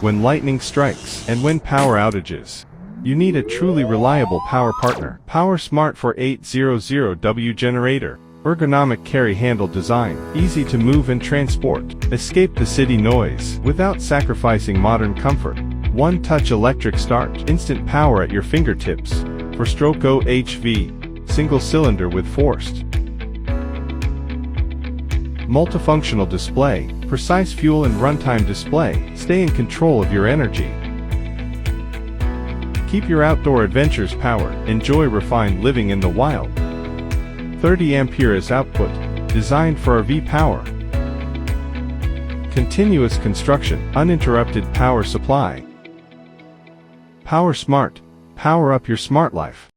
when lightning strikes, and when power outages. You need a truly reliable power partner. PowerSmart 4800W generator. Ergonomic carry handle design, easy to move and transport. Escape the city noise without sacrificing modern comfort. One-touch electric start, instant power at your fingertips. 4-stroke OHV, single cylinder with forced. Multifunctional display, precise fuel and runtime display. Stay in control of your energy. Keep your outdoor adventures powered. Enjoy refined living in the wild. 30 amperes output, designed for RV power. Continuous construction, uninterrupted power supply. PowerSmart, power up your smart life.